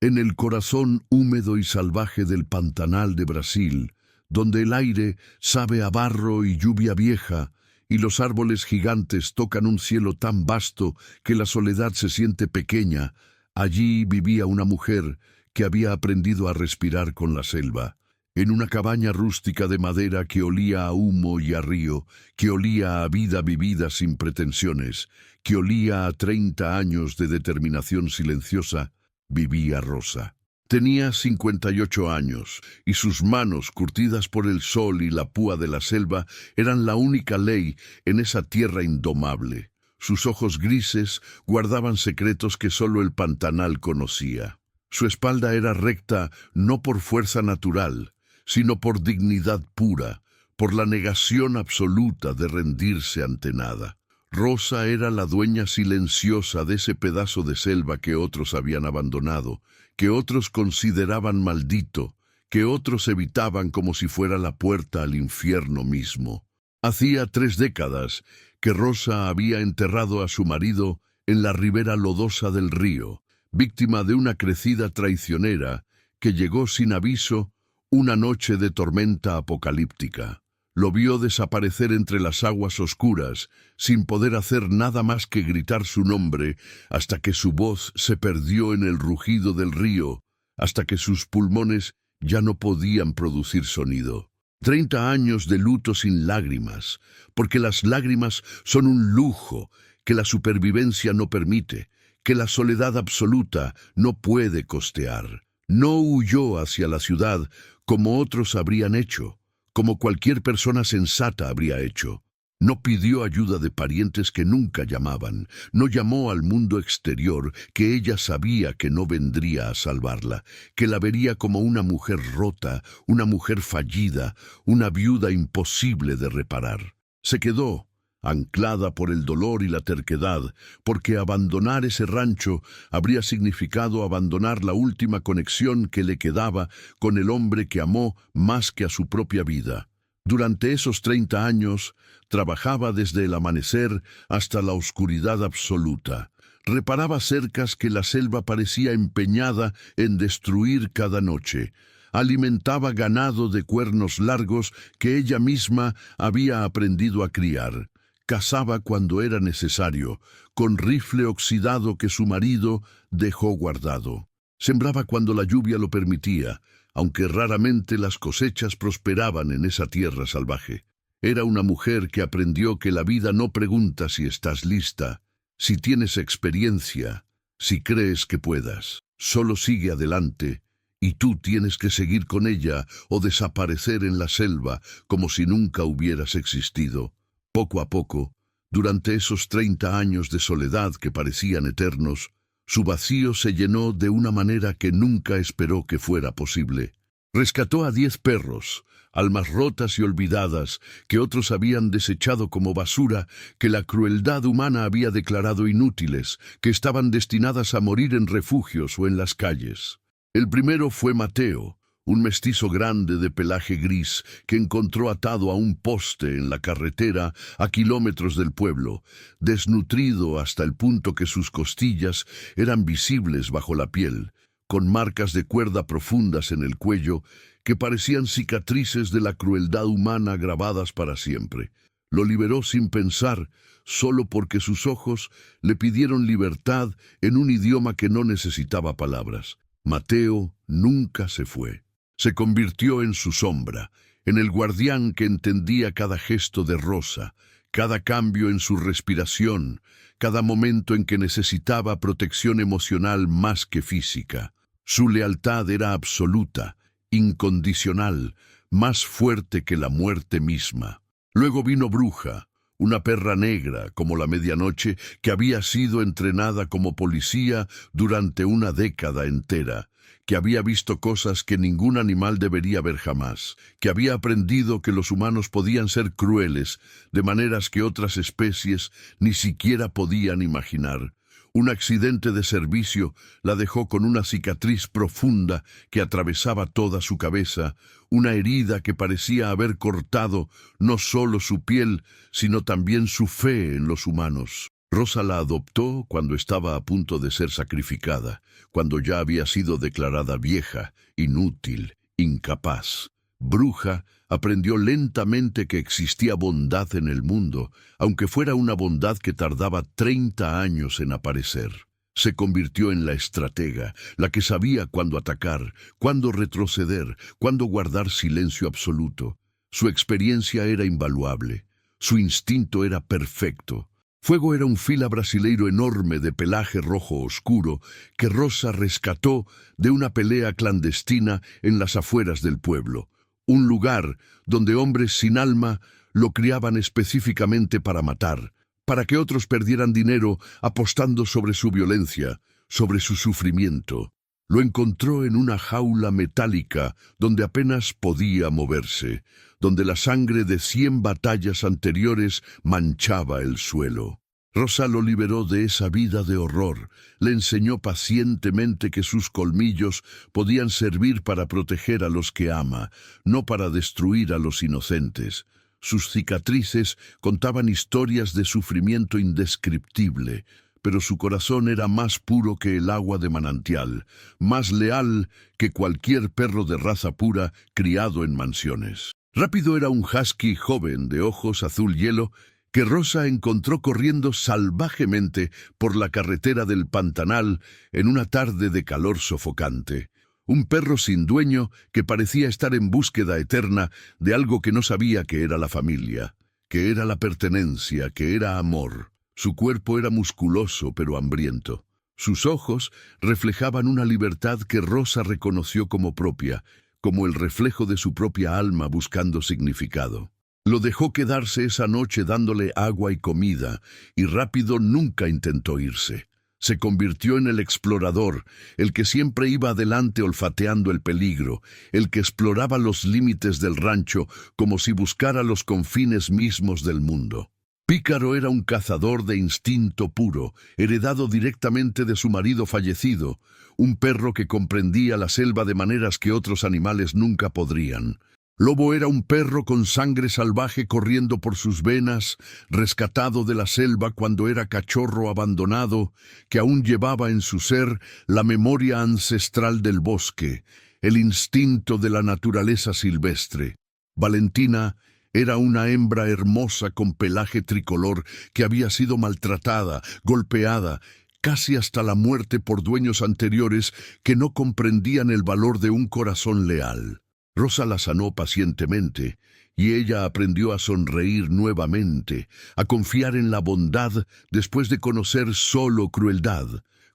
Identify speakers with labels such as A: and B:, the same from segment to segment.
A: En el corazón húmedo y salvaje del Pantanal de Brasil, donde el aire sabe a barro y lluvia vieja, y los árboles gigantes tocan un cielo tan vasto que la soledad se siente pequeña, allí vivía una mujer que había aprendido a respirar con la selva. En una cabaña rústica de madera que olía a humo y a río, que olía a vida vivida sin pretensiones, que olía a 30 años de determinación silenciosa, vivía Rosa. Tenía 58 años, y sus manos, curtidas por el sol y la púa de la selva, eran la única ley en esa tierra indomable. Sus ojos grises guardaban secretos que solo el Pantanal conocía. Su espalda era recta no por fuerza natural, sino por dignidad pura, por la negación absoluta de rendirse ante nada. Rosa era la dueña silenciosa de ese pedazo de selva que otros habían abandonado, que otros consideraban maldito, que otros evitaban como si fuera la puerta al infierno mismo. Hacía 3 décadas que Rosa había enterrado a su marido en la ribera lodosa del río, víctima de una crecida traicionera que llegó sin aviso una noche de tormenta apocalíptica. Lo vio desaparecer entre las aguas oscuras, sin poder hacer nada más que gritar su nombre, hasta que su voz se perdió en el rugido del río, hasta que sus pulmones ya no podían producir sonido. 30 años de luto sin lágrimas, porque las lágrimas son un lujo que la supervivencia no permite, que la soledad absoluta no puede costear. No huyó hacia la ciudad como otros habrían hecho, como cualquier persona sensata habría hecho. No pidió ayuda de parientes que nunca llamaban, no llamó al mundo exterior, que ella sabía que no vendría a salvarla, que la vería como una mujer rota, una mujer fallida, una viuda imposible de reparar. Se quedó, anclada por el dolor y la terquedad, porque abandonar ese rancho habría significado abandonar la última conexión que le quedaba con el hombre que amó más que a su propia vida. Durante esos 30 años, trabajaba desde el amanecer hasta la oscuridad absoluta. Reparaba cercas que la selva parecía empeñada en destruir cada noche. Alimentaba ganado de cuernos largos que ella misma había aprendido a criar. Cazaba cuando era necesario, con rifle oxidado que su marido dejó guardado. Sembraba cuando la lluvia lo permitía, aunque raramente las cosechas prosperaban en esa tierra salvaje. Era una mujer que aprendió que la vida no pregunta si estás lista, si tienes experiencia, si crees que puedas. Solo sigue adelante, y tú tienes que seguir con ella o desaparecer en la selva como si nunca hubieras existido. Poco a poco, durante esos 30 años de soledad que parecían eternos, su vacío se llenó de una manera que nunca esperó que fuera posible. Rescató a 10 perros, almas rotas y olvidadas, que otros habían desechado como basura, que la crueldad humana había declarado inútiles, que estaban destinadas a morir en refugios o en las calles. El primero fue Mateo, un mestizo grande de pelaje gris que encontró atado a un poste en la carretera a kilómetros del pueblo, desnutrido hasta el punto que sus costillas eran visibles bajo la piel, con marcas de cuerda profundas en el cuello que parecían cicatrices de la crueldad humana grabadas para siempre. Lo liberó sin pensar, solo porque sus ojos le pidieron libertad en un idioma que no necesitaba palabras. Mateo nunca se fue. Se convirtió en su sombra, en el guardián que entendía cada gesto de Rosa, cada cambio en su respiración, cada momento en que necesitaba protección emocional más que física. Su lealtad era absoluta, incondicional, más fuerte que la muerte misma. Luego vino Bruja, una perra negra como la medianoche que había sido entrenada como policía durante una década entera, que había visto cosas que ningún animal debería ver jamás, que había aprendido que los humanos podían ser crueles de maneras que otras especies ni siquiera podían imaginar. Un accidente de servicio la dejó con una cicatriz profunda que atravesaba toda su cabeza, una herida que parecía haber cortado no solo su piel, sino también su fe en los humanos. Rosa la adoptó cuando estaba a punto de ser sacrificada, cuando ya había sido declarada vieja, inútil, incapaz. Bruja, aprendió lentamente que existía bondad en el mundo, aunque fuera una bondad que tardaba 30 años en aparecer. Se convirtió en la estratega, la que sabía cuándo atacar, cuándo retroceder, cuándo guardar silencio absoluto. Su experiencia era invaluable. Su instinto era perfecto. Fuego era un fila brasileiro enorme de pelaje rojo oscuro que Rosa rescató de una pelea clandestina en las afueras del pueblo. Un lugar donde hombres sin alma lo criaban específicamente para matar, para que otros perdieran dinero apostando sobre su violencia, sobre su sufrimiento. Lo encontró en una jaula metálica donde apenas podía moverse, donde la sangre de 100 batallas anteriores manchaba el suelo. Rosa lo liberó de esa vida de horror, le enseñó pacientemente que sus colmillos podían servir para proteger a los que ama, no para destruir a los inocentes. Sus cicatrices contaban historias de sufrimiento indescriptible, pero su corazón era más puro que el agua de manantial, más leal que cualquier perro de raza pura criado en mansiones. Rápido era un husky joven de ojos azul hielo que Rosa encontró corriendo salvajemente por la carretera del Pantanal en una tarde de calor sofocante. Un perro sin dueño que parecía estar en búsqueda eterna de algo que no sabía que era la familia, que era la pertenencia, que era amor. Su cuerpo era musculoso pero hambriento. Sus ojos reflejaban una libertad que Rosa reconoció como propia, como el reflejo de su propia alma buscando significado. Lo dejó quedarse esa noche dándole agua y comida, y rápido nunca intentó irse. Se convirtió en el explorador, el que siempre iba adelante olfateando el peligro, el que exploraba los límites del rancho como si buscara los confines mismos del mundo. Pícaro era un cazador de instinto puro, heredado directamente de su marido fallecido, un perro que comprendía la selva de maneras que otros animales nunca podrían. Lobo era un perro con sangre salvaje corriendo por sus venas, rescatado de la selva cuando era cachorro abandonado, que aún llevaba en su ser la memoria ancestral del bosque, el instinto de la naturaleza silvestre. Valentina era una hembra hermosa con pelaje tricolor que había sido maltratada, golpeada, casi hasta la muerte por dueños anteriores que no comprendían el valor de un corazón leal. Rosa la sanó pacientemente, y ella aprendió a sonreír nuevamente, a confiar en la bondad después de conocer solo crueldad.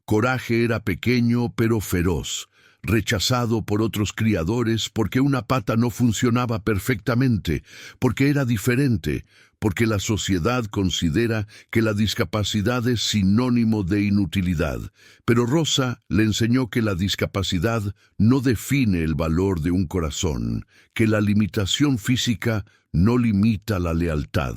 A: Coraje era pequeño pero feroz, rechazado por otros criadores porque una pata no funcionaba perfectamente, porque era diferente, porque la sociedad considera que la discapacidad es sinónimo de inutilidad. Pero Rosa le enseñó que la discapacidad no define el valor de un corazón, que la limitación física no limita la lealtad.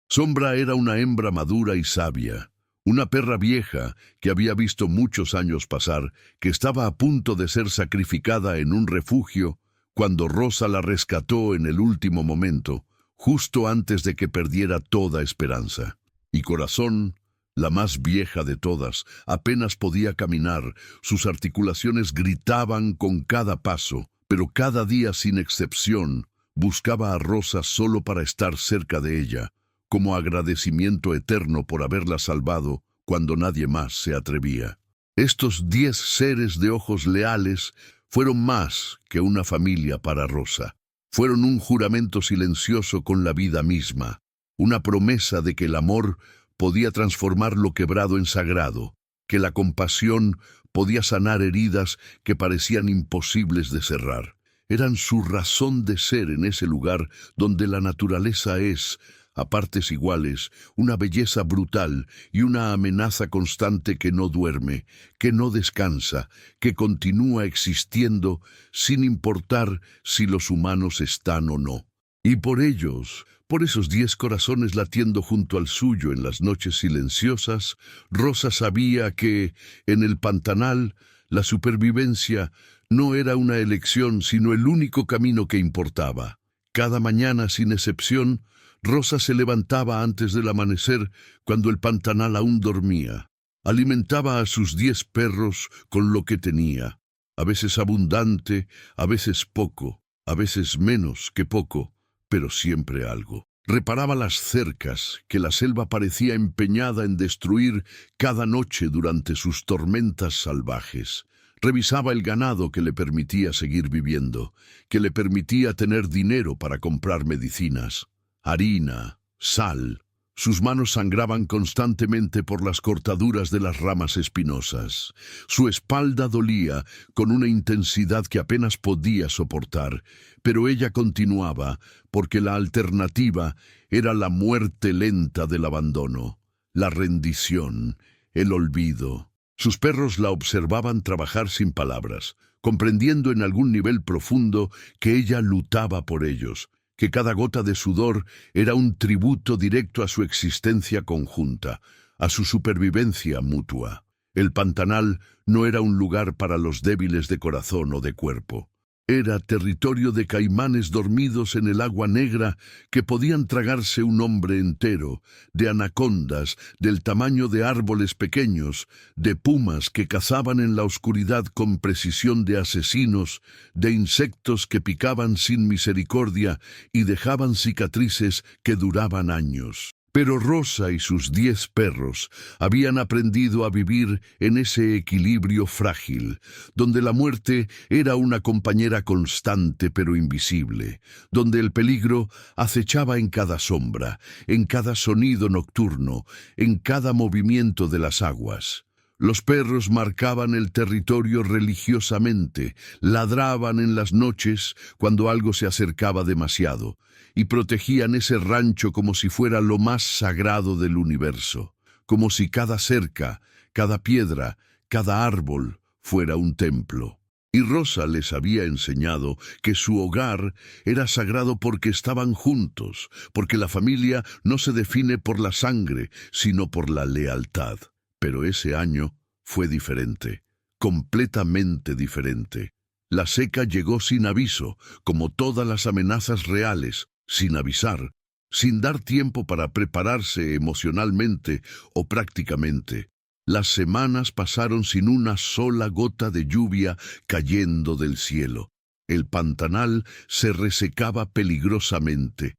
A: Sombra era una hembra madura y sabia, una perra vieja que había visto muchos años pasar, que estaba a punto de ser sacrificada en un refugio cuando Rosa la rescató en el último momento, justo antes de que perdiera toda esperanza. Y Corazón, la más vieja de todas, apenas podía caminar, sus articulaciones gritaban con cada paso, pero cada día sin excepción buscaba a Rosa solo para estar cerca de ella, como agradecimiento eterno por haberla salvado cuando nadie más se atrevía. Estos 10 seres de ojos leales fueron más que una familia para Rosa. Fueron un juramento silencioso con la vida misma, una promesa de que el amor podía transformar lo quebrado en sagrado, que la compasión podía sanar heridas que parecían imposibles de cerrar. Eran su razón de ser en ese lugar donde la naturaleza es, a partes iguales, una belleza brutal y una amenaza constante que no duerme, que no descansa, que continúa existiendo sin importar si los humanos están o no. Y por ellos, por esos 10 corazones latiendo junto al suyo en las noches silenciosas, Rosa sabía que, en el Pantanal, la supervivencia no era una elección sino el único camino que importaba. Cada mañana, sin excepción, Rosa se levantaba antes del amanecer, cuando el pantanal aún dormía. Alimentaba a sus 10 perros con lo que tenía, a veces abundante, a veces poco, a veces menos que poco, pero siempre algo. Reparaba las cercas que la selva parecía empeñada en destruir cada noche durante sus tormentas salvajes. Revisaba el ganado que le permitía seguir viviendo, que le permitía tener dinero para comprar medicinas, harina, sal. Sus manos sangraban constantemente por las cortaduras de las ramas espinosas. Su espalda dolía con una intensidad que apenas podía soportar, pero ella continuaba, porque la alternativa era la muerte lenta del abandono, la rendición, el olvido. Sus perros la observaban trabajar sin palabras, comprendiendo en algún nivel profundo que ella lutaba por ellos, que cada gota de sudor era un tributo directo a su existencia conjunta, a su supervivencia mutua. El pantanal no era un lugar para los débiles de corazón o de cuerpo. Era territorio de caimanes dormidos en el agua negra que podían tragarse un hombre entero, de anacondas del tamaño de árboles pequeños, de pumas que cazaban en la oscuridad con precisión de asesinos, de insectos que picaban sin misericordia y dejaban cicatrices que duraban años. Pero Rosa y sus 10 perros habían aprendido a vivir en ese equilibrio frágil, donde la muerte era una compañera constante pero invisible, donde el peligro acechaba en cada sombra, en cada sonido nocturno, en cada movimiento de las aguas. Los perros marcaban el territorio religiosamente, ladraban en las noches cuando algo se acercaba demasiado, y protegían ese rancho como si fuera lo más sagrado del universo, como si cada cerca, cada piedra, cada árbol fuera un templo. Y Rosa les había enseñado que su hogar era sagrado porque estaban juntos, porque la familia no se define por la sangre, sino por la lealtad. Pero ese año fue diferente, completamente diferente. La seca llegó sin aviso, como todas las amenazas reales, sin avisar, sin dar tiempo para prepararse emocionalmente o prácticamente. Las semanas pasaron sin una sola gota de lluvia cayendo del cielo. El pantanal se resecaba peligrosamente,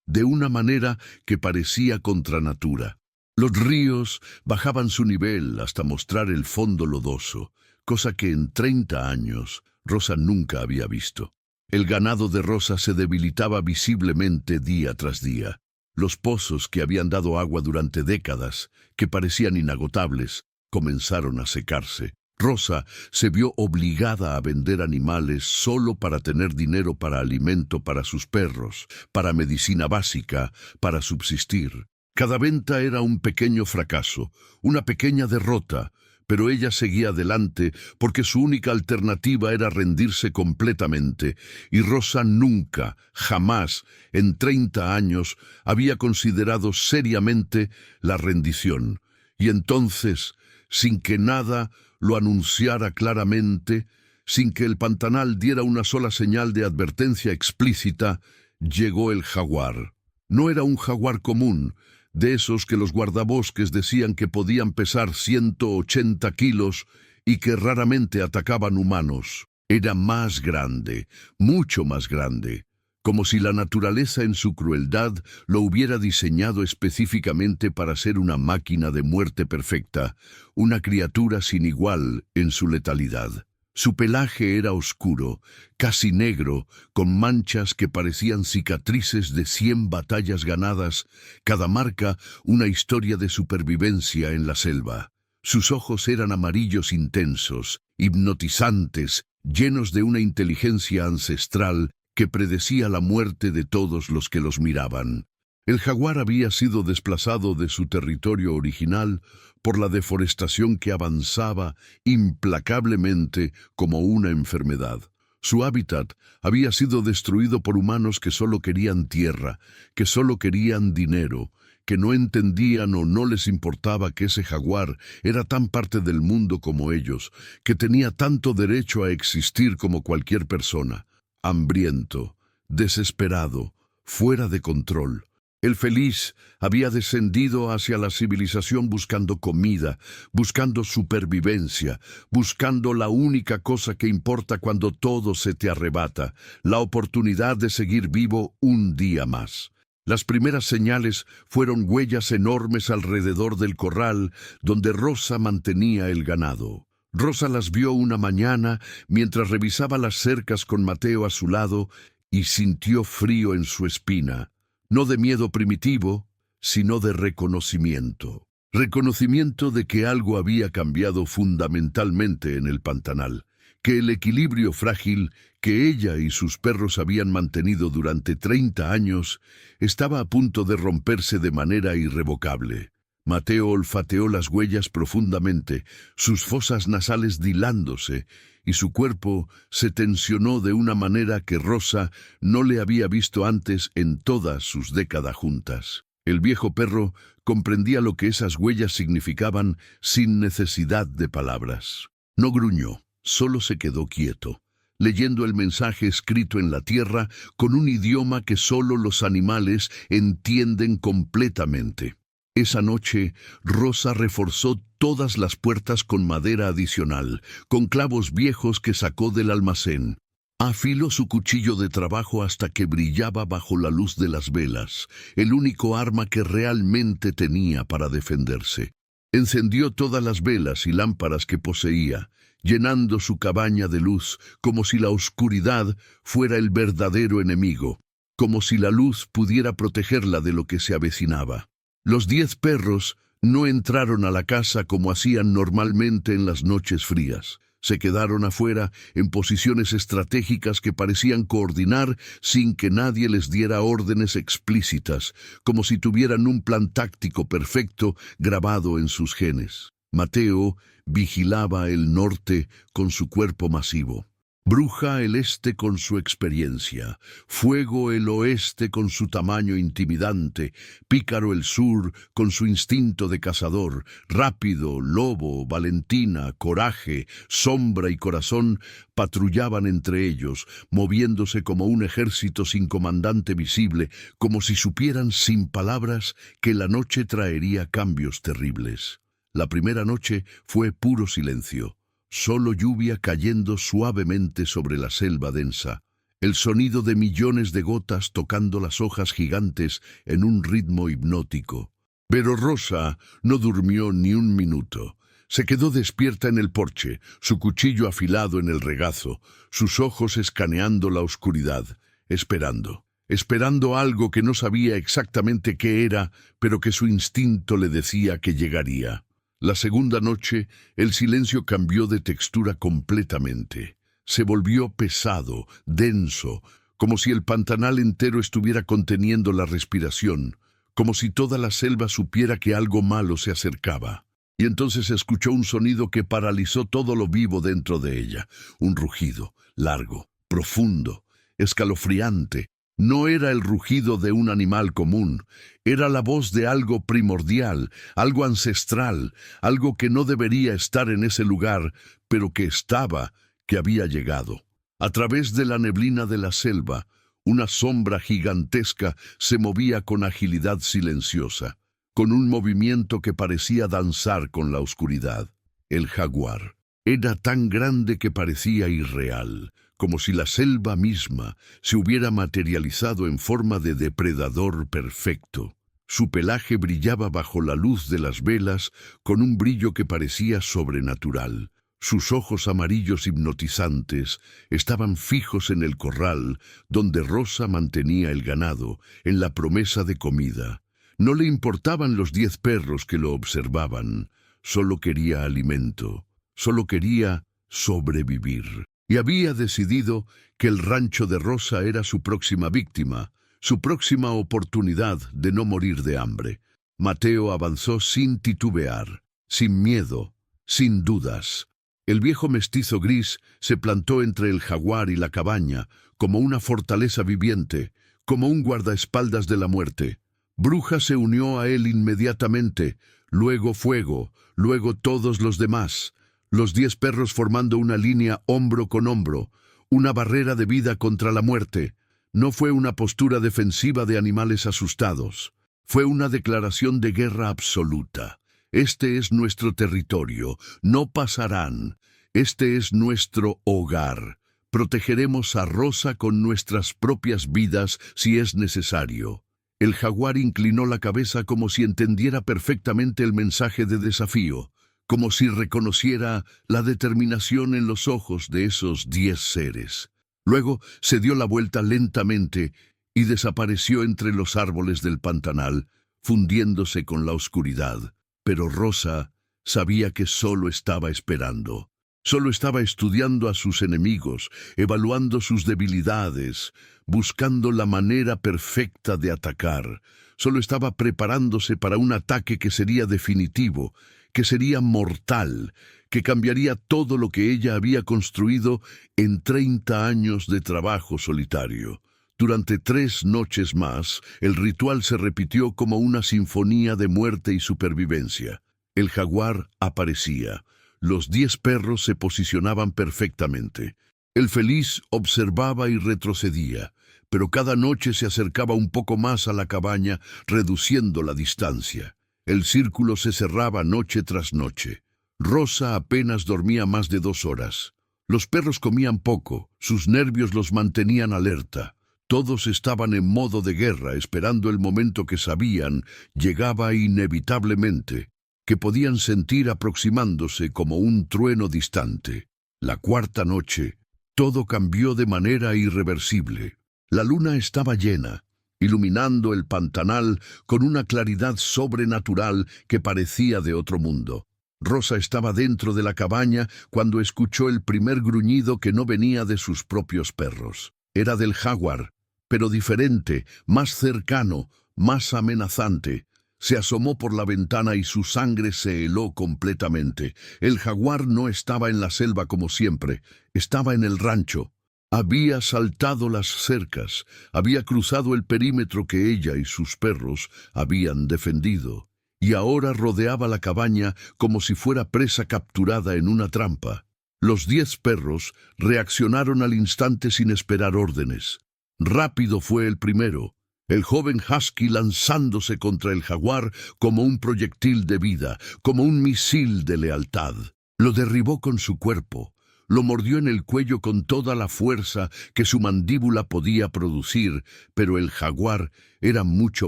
A: de una manera que parecía contra natura. Los ríos bajaban su nivel hasta mostrar el fondo lodoso, cosa que en 30 años Rosa nunca había visto. El ganado de Rosa se debilitaba visiblemente día tras día. Los pozos que habían dado agua durante décadas, que parecían inagotables, comenzaron a secarse. Rosa se vio obligada a vender animales solo para tener dinero para alimento para sus perros, para medicina básica, para subsistir. Cada venta era un pequeño fracaso, una pequeña derrota, pero ella seguía adelante porque su única alternativa era rendirse completamente, y Rosa nunca, jamás, en 30 años, había considerado seriamente la rendición. Y entonces, sin que nada lo anunciara claramente, sin que el pantanal diera una sola señal de advertencia explícita, llegó el jaguar. No era un jaguar común, de esos que los guardabosques decían que podían pesar 180 kilos y que raramente atacaban humanos. Era más grande, mucho más grande, como si la naturaleza en su crueldad lo hubiera diseñado específicamente para ser una máquina de muerte perfecta, una criatura sin igual en su letalidad. Su pelaje era oscuro, casi negro, con manchas que parecían cicatrices de 100 batallas ganadas, cada marca una historia de supervivencia en la selva. Sus ojos eran amarillos intensos, hipnotizantes, llenos de una inteligencia ancestral que predecía la muerte de todos los que los miraban. El jaguar había sido desplazado de su territorio original por la deforestación que avanzaba implacablemente como una enfermedad. Su hábitat había sido destruido por humanos que solo querían tierra, que solo querían dinero, que no entendían o no les importaba que ese jaguar era tan parte del mundo como ellos, que tenía tanto derecho a existir como cualquier persona. Hambriento, desesperado, fuera de control. El feliz había descendido hacia la civilización buscando comida, buscando supervivencia, buscando la única cosa que importa cuando todo se te arrebata, la oportunidad de seguir vivo un día más. Las primeras señales fueron huellas enormes alrededor del corral donde Rosa mantenía el ganado. Rosa las vio una mañana mientras revisaba las cercas con Mateo a su lado y sintió frío en su espina. No de miedo primitivo, sino de reconocimiento. Reconocimiento de que algo había cambiado fundamentalmente en el pantanal, que el equilibrio frágil que ella y sus perros habían mantenido durante 30 años estaba a punto de romperse de manera irrevocable. Mateo olfateó las huellas profundamente, sus fosas nasales dilándose, y su cuerpo se tensionó de una manera que Rosa no le había visto antes en todas sus décadas juntas. El viejo perro comprendía lo que esas huellas significaban sin necesidad de palabras. No gruñó, solo se quedó quieto, leyendo el mensaje escrito en la tierra con un idioma que solo los animales entienden completamente. Esa noche, Rosa reforzó todas las puertas con madera adicional, con clavos viejos que sacó del almacén. Afiló su cuchillo de trabajo hasta que brillaba bajo la luz de las velas, el único arma que realmente tenía para defenderse. Encendió todas las velas y lámparas que poseía, llenando su cabaña de luz, como si la oscuridad fuera el verdadero enemigo, como si la luz pudiera protegerla de lo que se avecinaba. Los 10 perros no entraron a la casa como hacían normalmente en las noches frías. Se quedaron afuera en posiciones estratégicas que parecían coordinar sin que nadie les diera órdenes explícitas, como si tuvieran un plan táctico perfecto grabado en sus genes. Mateo vigilaba el norte con su cuerpo masivo. Bruja el este con su experiencia, Fuego el oeste con su tamaño intimidante, Pícaro el sur con su instinto de cazador, Rápido, Lobo, Valentina, Coraje, Sombra y Corazón patrullaban entre ellos, moviéndose como un ejército sin comandante visible, como si supieran sin palabras que la noche traería cambios terribles. La primera noche fue puro silencio. Solo lluvia cayendo suavemente sobre la selva densa, el sonido de millones de gotas tocando las hojas gigantes en un ritmo hipnótico. Pero Rosa no durmió ni un minuto. Se quedó despierta en el porche, su cuchillo afilado en el regazo, sus ojos escaneando la oscuridad, esperando algo que no sabía exactamente qué era, pero que su instinto le decía que llegaría. La segunda noche, el silencio cambió de textura completamente. Se volvió pesado, denso, como si el pantanal entero estuviera conteniendo la respiración, como si toda la selva supiera que algo malo se acercaba. Y entonces escuchó un sonido que paralizó todo lo vivo dentro de ella, un rugido, largo, profundo, escalofriante. No era el rugido de un animal común, era la voz de algo primordial, algo ancestral, algo que no debería estar en ese lugar, pero que estaba, que había llegado. A través de la neblina de la selva, una sombra gigantesca se movía con agilidad silenciosa, con un movimiento que parecía danzar con la oscuridad. El jaguar. Era tan grande que parecía irreal, como si la selva misma se hubiera materializado en forma de depredador perfecto. Su pelaje brillaba bajo la luz de las velas con un brillo que parecía sobrenatural. Sus ojos amarillos hipnotizantes estaban fijos en el corral donde Rosa mantenía el ganado, en la promesa de comida. No le importaban los 10 perros que lo observaban, solo quería alimento, solo quería sobrevivir. Y había decidido que el rancho de Rosa era su próxima víctima, su próxima oportunidad de no morir de hambre. Mateo avanzó sin titubear, sin miedo, sin dudas. El viejo mestizo gris se plantó entre el jaguar y la cabaña, como una fortaleza viviente, como un guardaespaldas de la muerte. Bruja se unió a él inmediatamente, luego Fuego, luego todos los demás. Los 10 perros formando una línea hombro con hombro, una barrera de vida contra la muerte. No fue una postura defensiva de animales asustados. Fue una declaración de guerra absoluta. Este es nuestro territorio. No pasarán. Este es nuestro hogar. Protegeremos a Rosa con nuestras propias vidas si es necesario. El jaguar inclinó la cabeza como si entendiera perfectamente el mensaje de desafío, como si reconociera la determinación en los ojos de esos 10 seres. Luego se dio la vuelta lentamente y desapareció entre los árboles del pantanal, fundiéndose con la oscuridad. Pero Rosa sabía que solo estaba esperando. Solo estaba estudiando a sus enemigos, evaluando sus debilidades, buscando la manera perfecta de atacar. Solo estaba preparándose para un ataque que sería definitivo, que sería mortal, que cambiaría todo lo que ella había construido en 30 años de trabajo solitario. Durante 3 noches más, el ritual se repitió como una sinfonía de muerte y supervivencia. El jaguar aparecía. Los 10 perros se posicionaban perfectamente. El feliz observaba y retrocedía, pero cada noche se acercaba un poco más a la cabaña, reduciendo la distancia. El círculo se cerraba noche tras noche. Rosa apenas dormía más de 2 horas. Los perros comían poco, sus nervios los mantenían alerta. Todos estaban en modo de guerra, esperando el momento que sabían llegaba inevitablemente, que podían sentir aproximándose como un trueno distante. La 4ª noche, todo cambió de manera irreversible. La luna estaba llena, iluminando el pantanal con una claridad sobrenatural que parecía de otro mundo. Rosa estaba dentro de la cabaña cuando escuchó el primer gruñido que no venía de sus propios perros. Era del jaguar, pero diferente, más cercano, más amenazante. Se asomó por la ventana y su sangre se heló completamente. El jaguar no estaba en la selva como siempre, estaba en el rancho. Había saltado las cercas, había cruzado el perímetro que ella y sus perros habían defendido, y ahora rodeaba la cabaña como si fuera presa capturada en una trampa. Los 10 perros reaccionaron al instante sin esperar órdenes. Rápido fue el primero, el joven husky lanzándose contra el jaguar como un proyectil de vida, como un misil de lealtad. Lo derribó con su cuerpo, lo mordió en el cuello con toda la fuerza que su mandíbula podía producir, pero el jaguar era mucho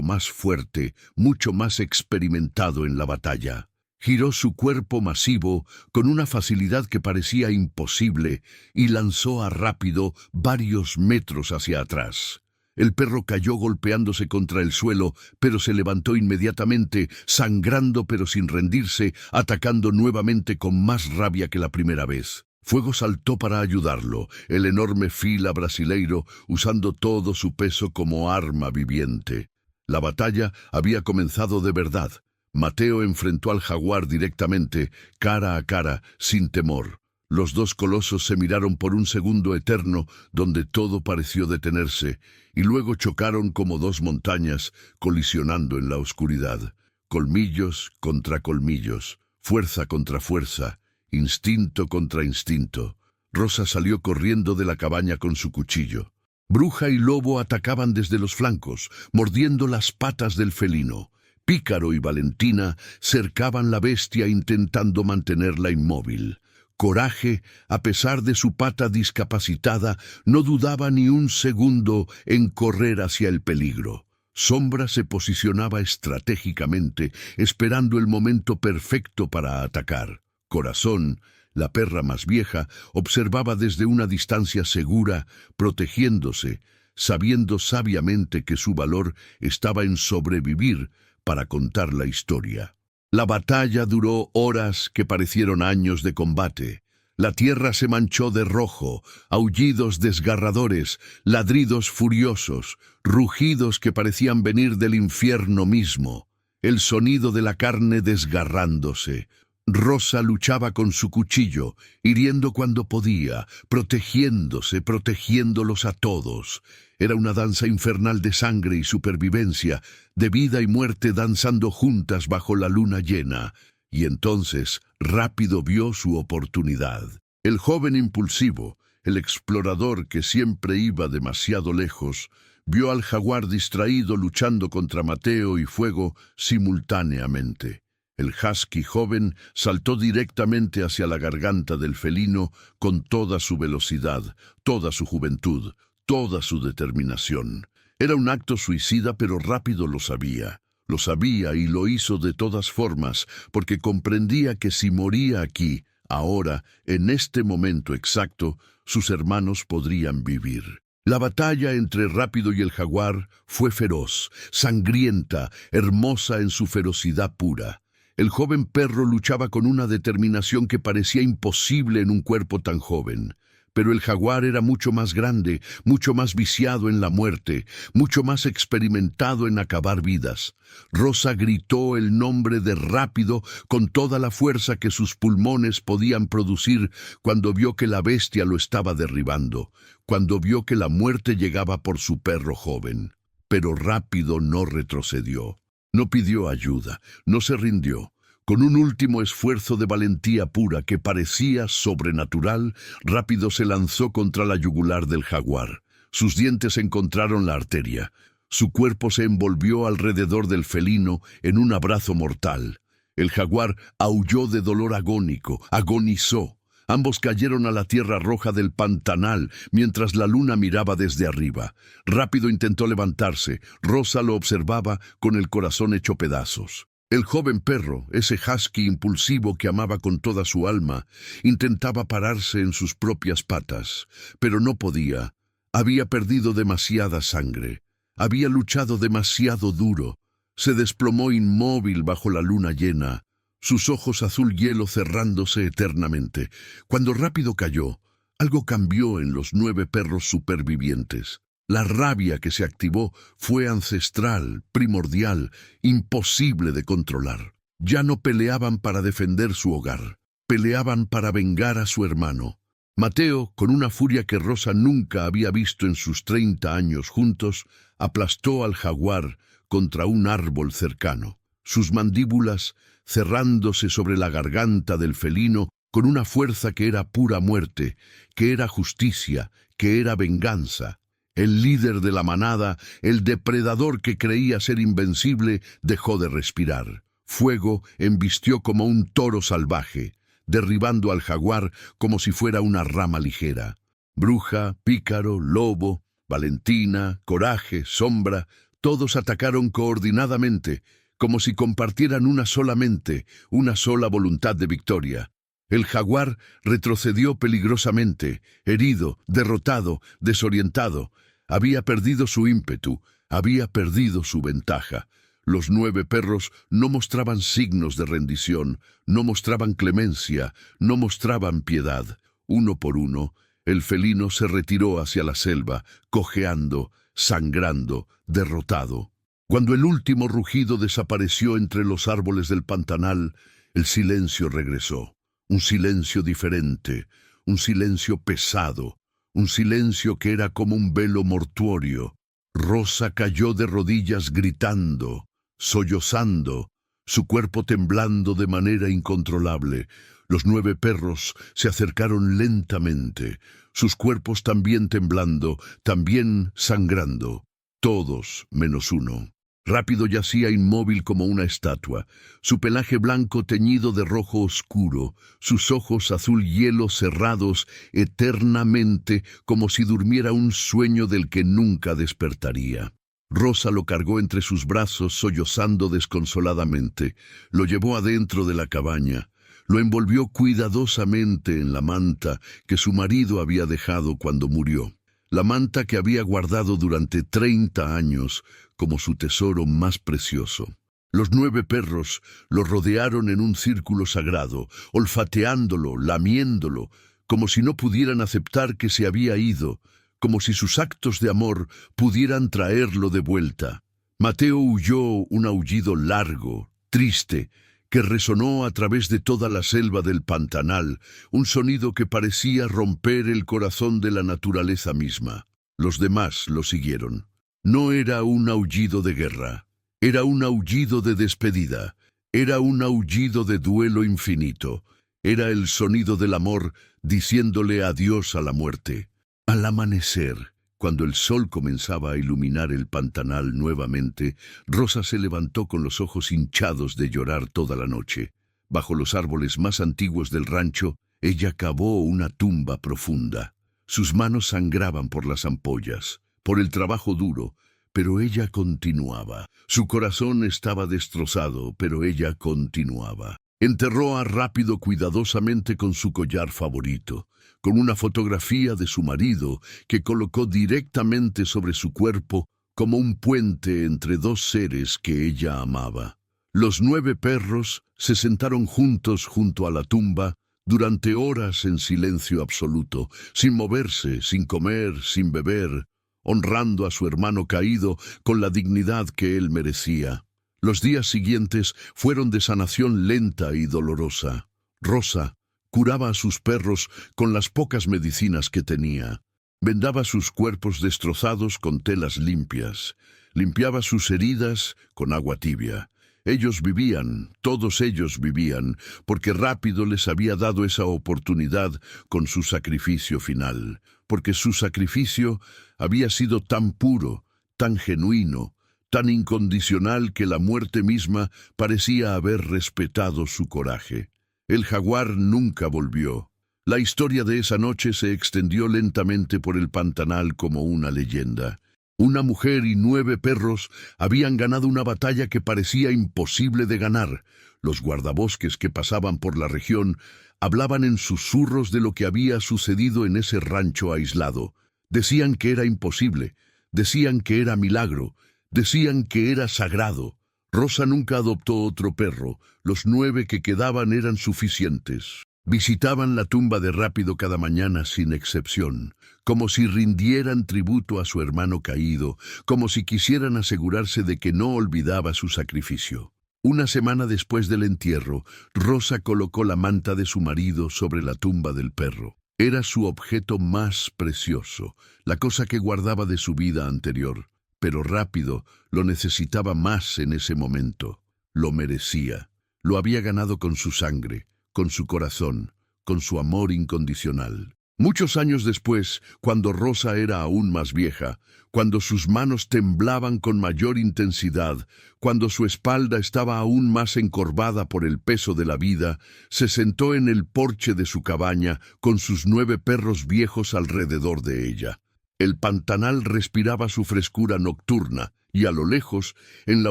A: más fuerte, mucho más experimentado en la batalla. Giró su cuerpo masivo con una facilidad que parecía imposible y lanzó a Rápido varios metros hacia atrás. El perro cayó golpeándose contra el suelo, pero se levantó inmediatamente, sangrando pero sin rendirse, atacando nuevamente con más rabia que la primera vez. Fuego saltó para ayudarlo, el enorme fila brasileiro usando todo su peso como arma viviente. La batalla había comenzado de verdad. Mateo enfrentó al jaguar directamente, cara a cara, sin temor. Los 2 colosos se miraron por un segundo eterno, donde todo pareció detenerse, y luego chocaron como 2 montañas, colisionando en la oscuridad. Colmillos contra colmillos, fuerza contra fuerza, instinto contra instinto. Rosa salió corriendo de la cabaña con su cuchillo. Bruja y Lobo atacaban desde los flancos, mordiendo las patas del felino. Pícaro y Valentina cercaban la bestia intentando mantenerla inmóvil. Coraje, a pesar de su pata discapacitada, no dudaba ni un segundo en correr hacia el peligro. Sombra se posicionaba estratégicamente, esperando el momento perfecto para atacar. Corazón, la perra más vieja, observaba desde una distancia segura, protegiéndose, sabiendo sabiamente que su valor estaba en sobrevivir para contar la historia. La batalla duró horas que parecieron años de combate. La tierra se manchó de rojo, aullidos desgarradores, ladridos furiosos, rugidos que parecían venir del infierno mismo, el sonido de la carne desgarrándose. Rosa luchaba con su cuchillo, hiriendo cuando podía, protegiéndose, protegiéndolos a todos. Era una danza infernal de sangre y supervivencia, de vida y muerte danzando juntas bajo la luna llena. Y entonces Rápido vio su oportunidad. El joven impulsivo, el explorador que siempre iba demasiado lejos, vio al jaguar distraído luchando contra Mateo y Fuego simultáneamente. El husky joven saltó directamente hacia la garganta del felino con toda su velocidad, toda su juventud, toda su determinación. Era un acto suicida, pero rápido lo sabía. Lo sabía y lo hizo de todas formas, porque comprendía que si moría aquí, ahora, en este momento exacto, sus hermanos podrían vivir. La batalla entre Rápido y el jaguar fue feroz, sangrienta, hermosa en su ferocidad pura. El joven perro luchaba con una determinación que parecía imposible en un cuerpo tan joven. Pero el jaguar era mucho más grande, mucho más viciado en la muerte, mucho más experimentado en acabar vidas. Rosa gritó el nombre de Rápido con toda la fuerza que sus pulmones podían producir cuando vio que la bestia lo estaba derribando, cuando vio que la muerte llegaba por su perro joven. Pero Rápido no retrocedió, no pidió ayuda, no se rindió. Con un último esfuerzo de valentía pura que parecía sobrenatural, Rápido se lanzó contra la yugular del jaguar. Sus dientes encontraron la arteria. Su cuerpo se envolvió alrededor del felino en un abrazo mortal. El jaguar aulló de dolor agónico, agonizó. Ambos cayeron a la tierra roja del pantanal mientras la luna miraba desde arriba. Rápido intentó levantarse. Rosa lo observaba con el corazón hecho pedazos. El joven perro, ese husky impulsivo que amaba con toda su alma, intentaba pararse en sus propias patas, pero no podía. Había perdido demasiada sangre. Había luchado demasiado duro. Se desplomó inmóvil bajo la luna llena, sus ojos azul hielo cerrándose eternamente. Cuando Rápido cayó, algo cambió en los 9 perros supervivientes. La rabia que se activó fue ancestral, primordial, imposible de controlar. Ya no peleaban para defender su hogar, peleaban para vengar a su hermano. Mateo, con una furia que Rosa nunca había visto en sus 30 años juntos, aplastó al jaguar contra un árbol cercano. Sus mandíbulas, cerrándose sobre la garganta del felino, con una fuerza que era pura muerte, que era justicia, que era venganza. El líder de la manada, el depredador que creía ser invencible, dejó de respirar. Fuego embistió como un toro salvaje, derribando al jaguar como si fuera una rama ligera. Bruja, pícaro, lobo, Valentina, Coraje, Sombra, todos atacaron coordinadamente, como si compartieran una sola mente, una sola voluntad de victoria. El jaguar retrocedió peligrosamente, herido, derrotado, desorientado. Había perdido su ímpetu, había perdido su ventaja. Los 9 perros no mostraban signos de rendición, no mostraban clemencia, no mostraban piedad. Uno por uno, el felino se retiró hacia la selva, cojeando, sangrando, derrotado. Cuando el último rugido desapareció entre los árboles del pantanal, el silencio regresó. Un silencio diferente, un silencio pesado, un silencio que era como un velo mortuorio. Rosa cayó de rodillas gritando, sollozando, su cuerpo temblando de manera incontrolable. Los 9 perros se acercaron lentamente, sus cuerpos también temblando, también sangrando, todos menos uno. Rápido yacía inmóvil como una estatua, su pelaje blanco teñido de rojo oscuro, sus ojos azul hielo cerrados eternamente como si durmiera un sueño del que nunca despertaría. Rosa lo cargó entre sus brazos sollozando desconsoladamente, lo llevó adentro de la cabaña, lo envolvió cuidadosamente en la manta que su marido había dejado cuando murió. La manta que había guardado durante 30 años como su tesoro más precioso. Los 9 perros lo rodearon en un círculo sagrado, olfateándolo, lamiéndolo, como si no pudieran aceptar que se había ido, como si sus actos de amor pudieran traerlo de vuelta. Mateo huyó un aullido largo, triste, que resonó a través de toda la selva del pantanal, un sonido que parecía romper el corazón de la naturaleza misma. Los demás lo siguieron. No era un aullido de guerra, era un aullido de despedida, era un aullido de duelo infinito, Era el sonido del amor diciéndole adiós a la muerte. Al amanecer, cuando el sol comenzaba a iluminar el pantanal nuevamente, Rosa se levantó con los ojos hinchados de llorar toda la noche. Bajo los árboles más antiguos del rancho, ella cavó una tumba profunda. Sus manos sangraban por las ampollas, por el trabajo duro, pero ella continuaba. Su corazón estaba destrozado, pero ella continuaba. Enterró a Rápido cuidadosamente con su collar favorito, con una fotografía de su marido que colocó directamente sobre su cuerpo como un puente entre dos seres que ella amaba. Los 9 perros se sentaron juntos junto a la tumba durante horas en silencio absoluto, sin moverse, sin comer, sin beber, honrando a su hermano caído con la dignidad que él merecía. Los días siguientes fueron de sanación lenta y dolorosa. Rosa curaba a sus perros con las pocas medicinas que tenía. Vendaba sus cuerpos destrozados con telas limpias. Limpiaba sus heridas con agua tibia. Ellos vivían, todos ellos vivían, porque Rápido les había dado esa oportunidad con su sacrificio final, porque su sacrificio había sido tan puro, tan genuino, tan incondicional que la muerte misma parecía haber respetado su coraje. El jaguar nunca volvió. La historia de esa noche se extendió lentamente por el pantanal como una leyenda. Una mujer y 9 perros habían ganado una batalla que parecía imposible de ganar. Los guardabosques que pasaban por la región hablaban en susurros de lo que había sucedido en ese rancho aislado. Decían que era imposible, decían que era milagro, decían que era sagrado. Rosa nunca adoptó otro perro. Los 9 que quedaban eran suficientes. Visitaban la tumba de Rápido cada mañana sin excepción, como si rindieran tributo a su hermano caído, como si quisieran asegurarse de que no olvidaba su sacrificio. Una semana después del entierro, Rosa colocó la manta de su marido sobre la tumba del perro. Era su objeto más precioso, la cosa que guardaba de su vida anterior. Pero Rápido lo necesitaba más en ese momento. Lo merecía. Lo había ganado con su sangre, con su corazón, con su amor incondicional. Muchos años después, cuando Rosa era aún más vieja, cuando sus manos temblaban con mayor intensidad, cuando su espalda estaba aún más encorvada por el peso de la vida, se sentó en el porche de su cabaña con sus 9 perros viejos alrededor de ella. El pantanal respiraba su frescura nocturna, y a lo lejos, en la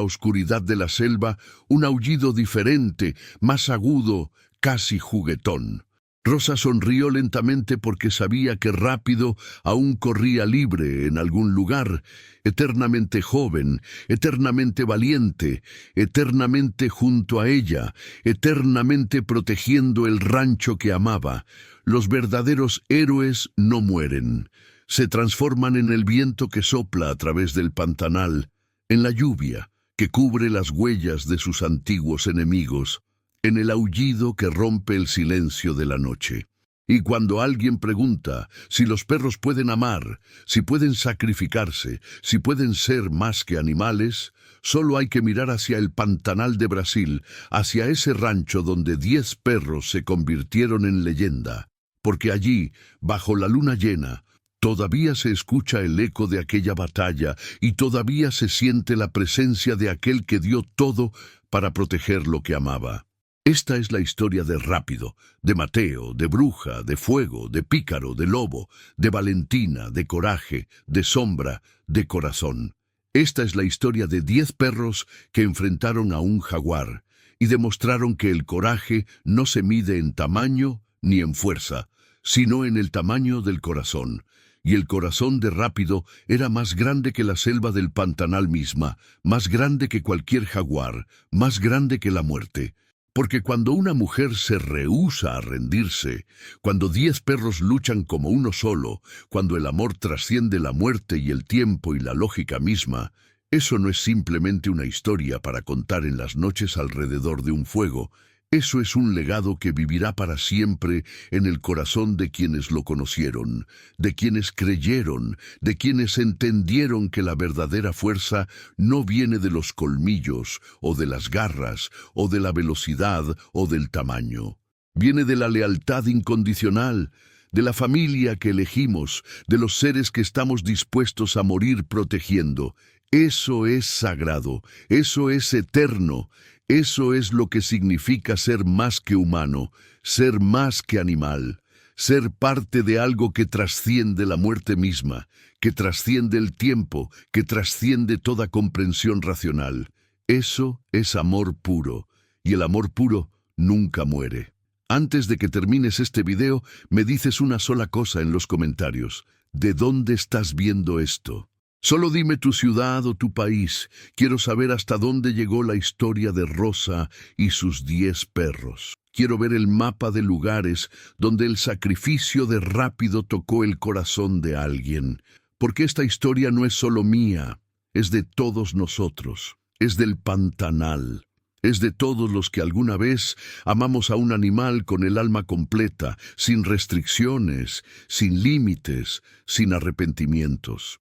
A: oscuridad de la selva, un aullido diferente, más agudo, casi juguetón. Rosa sonrió lentamente porque sabía que Rápido aún corría libre en algún lugar, eternamente joven, eternamente valiente, eternamente junto a ella, eternamente protegiendo el rancho que amaba. Los verdaderos héroes no mueren. Se transforman en el viento que sopla a través del pantanal, en la lluvia que cubre las huellas de sus antiguos enemigos, en el aullido que rompe el silencio de la noche. Y cuando alguien pregunta si los perros pueden amar, si pueden sacrificarse, si pueden ser más que animales, solo hay que mirar hacia el Pantanal de Brasil, hacia ese rancho donde 10 perros se convirtieron en leyenda, porque allí, bajo la luna llena, todavía se escucha el eco de aquella batalla y todavía se siente la presencia de aquel que dio todo para proteger lo que amaba. Esta es la historia de Rápido, de Mateo, de Bruja, de Fuego, de Pícaro, de Lobo, de Valentina, de Coraje, de Sombra, de Corazón. Esta es la historia de 10 perros que enfrentaron a un jaguar y demostraron que el coraje no se mide en tamaño ni en fuerza, sino en el tamaño del corazón. Y el corazón de Rápido era más grande que la selva del Pantanal misma, más grande que cualquier jaguar, más grande que la muerte. Porque cuando una mujer se rehúsa a rendirse, cuando 10 perros luchan como uno solo, cuando el amor trasciende la muerte y el tiempo y la lógica misma, eso no es simplemente una historia para contar en las noches alrededor de un fuego. Eso es un legado que vivirá para siempre en el corazón de quienes lo conocieron, de quienes creyeron, de quienes entendieron que la verdadera fuerza no viene de los colmillos, o de las garras, o de la velocidad, o del tamaño. viene de la lealtad incondicional, de la familia que elegimos, de los seres que estamos dispuestos a morir protegiendo. Eso es sagrado, eso es eterno, eso es lo que significa ser más que humano, ser más que animal, ser parte de algo que trasciende la muerte misma, que trasciende el tiempo, que trasciende toda comprensión racional. Eso es amor puro, y el amor puro nunca muere. Antes de que termines este video, me dices una sola cosa en los comentarios. ¿De dónde estás viendo esto? Solo dime tu ciudad o tu país. Quiero saber hasta dónde llegó la historia de Rosa y sus 10 perros. Quiero ver el mapa de lugares donde el sacrificio de Rápido tocó el corazón de alguien. Porque esta historia no es solo mía, es de todos nosotros. Es del Pantanal. Es de todos los que alguna vez amamos a un animal con el alma completa, sin restricciones, sin límites, sin arrepentimientos.